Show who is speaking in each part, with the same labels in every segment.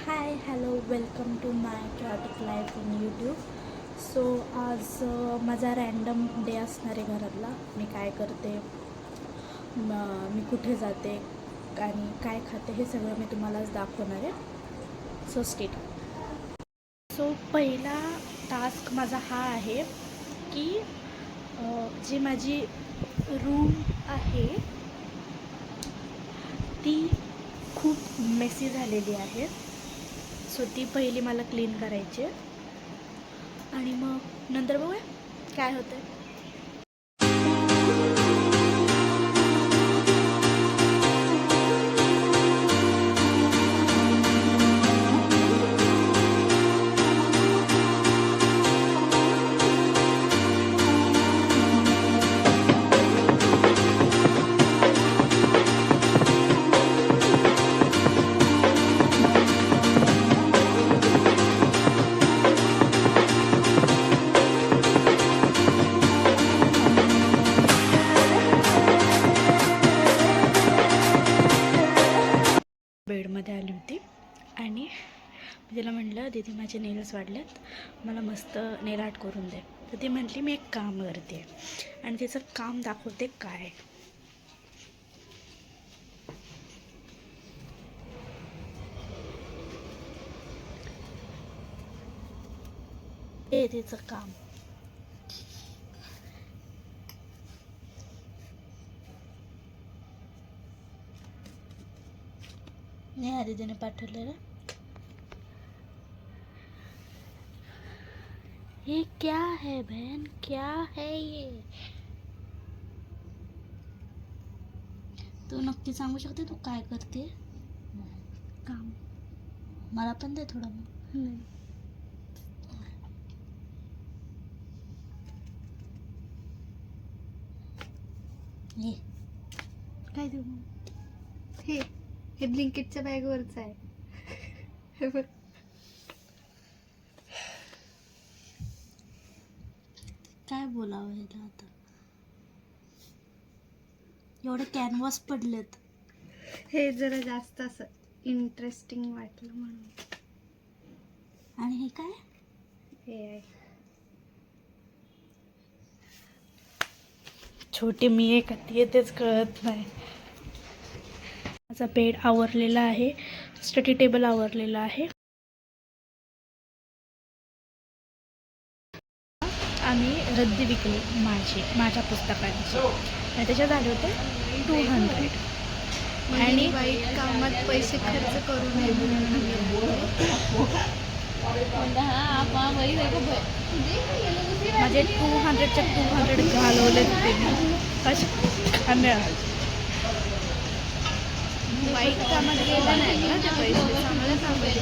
Speaker 1: High hello welcome to my chaotic life in YouTube. So आज माझा random day असणार आहे घरातला. मी काय करते, मी कुठे जाते आणि काय खाते हे सगळं मी तुम्हाला आज दाखवणार आहे. So state. सो पहिला टास्क माझा हा आहे की जी माझी रूम आहे ती खूप मेसी झालेली आहे. सो ती पहिली मला क्लीन करायची आहे आणि मग नंतर बघूया काय होतं आहे. बेडमध्ये आली होती आणि तिला म्हटलं दीदी माझे नेल्स वाढलेत, मला मस्त नेल आर्ट करून दे. तर ती म्हटली मी एक काम करते आणि तिचं काम दाखवते काय. हे तिचं काम. नेहा दीदीने पाठवलेलं. ये क्या है बहन, क्या है ये? तू नक्की सांगू शकते तू काय करते काम? मला पण दे थोडं मग. ये
Speaker 2: काय देऊ? हे हे ब्लिंकिटच्या बॅगवरचं आहे. हे बघ.
Speaker 1: काय बोलावं ह्याला आता. एवढे कॅनव्हास पडलेत.
Speaker 2: हे जरा जास्त असं इंटरेस्टिंग वाटलं म्हणून.
Speaker 1: आणि हे काय?
Speaker 2: हे आहे
Speaker 1: छोटी मी एक आहे तेच कळत नाही. माझा बेड आवरलेला आहे, स्टडी टेबल आवरलेला आहे. आम्ही रद्दी विकली माझ्या पुस्तकांची आणि त्याच्यात आले होते 200.
Speaker 2: आणि वाईट कामात पैसे खर्च करू नये.
Speaker 1: माझे 200च्या 200 घालवलेत ते कशा.
Speaker 2: वाईट कामात गेला नाही ना ते पैसे, चांगलं कामात.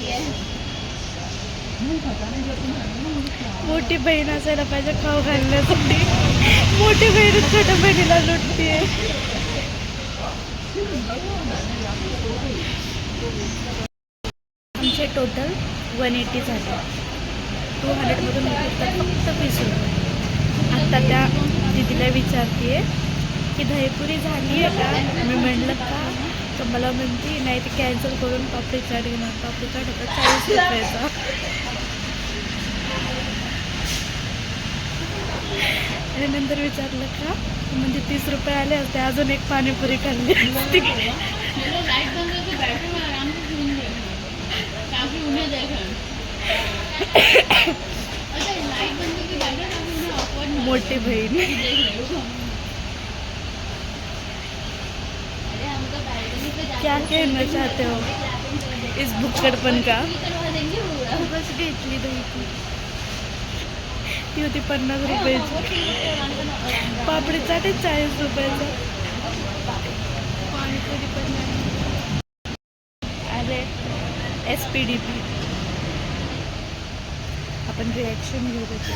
Speaker 1: मोठी बहीण असायला पाहिजे खाऊ घालण्यासाठी. मोठी बहीण छोट्या बहिणीला लुटते. आमचे टोटल 180 झाले. 200मधून फक्त 20 रुपये. आत्ता त्या दीदीला विचारते की दहीपुरी झाली आहे का. मी म्हणलं का, तर मला म्हणते नाही ते कॅन्सल करून पापडी चाट घेणार. पापडी चाट होता 40 रुपयाचा. आणि नंतर विचारलं का, म्हणजे 30 रुपये आले असते, अजून एक पाणीपुरी खाल्ली असती. मोठी बहीण. क्या कहना चाहते हो इस भुक्कडपण का?
Speaker 2: बस घेतली दही.
Speaker 1: ती होती 50 रुपयाची. पापडी चाट 40 रुपयाचा.
Speaker 2: पाणीपुरी पण नाही.
Speaker 1: अरे SPDP. आपण रिॲक्शन घेऊ त्याचे.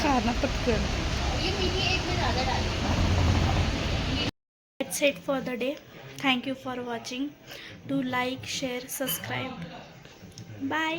Speaker 1: खाना पटकन. That's it for the day. Thank you for watching. Do like, share, subscribe. Bye.